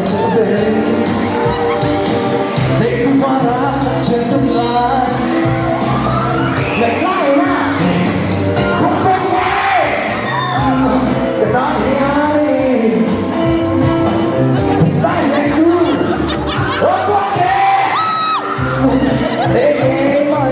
to say. Take a fire, turn the light. Let light out from the way. The night, the light ain't good. Oh, okay. Hey, my.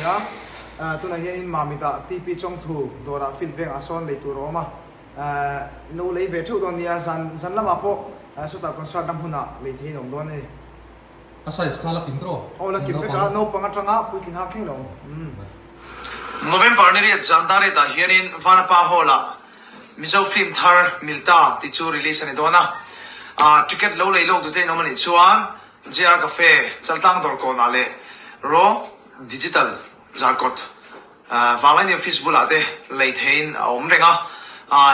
na tu na hian in mamita TP chong thu dora feedback ason le tu roma no le ve thu don nia san lama po suta construct dam huna le the nom don ni asai skala pintro ola kim pe ka no panga tanga putin ha thing lo November ni riat jandare da hianin vanapa hola mizo film thar milta ti chu release ani dona ticket lo le lo du te no mani chuan JR cafe chaltang dor ko na le ro digital zakot valani office bulate le thein om renga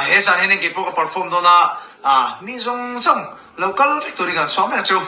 he san hen ki pro perform dona mi zong chang local factory gan som ha chu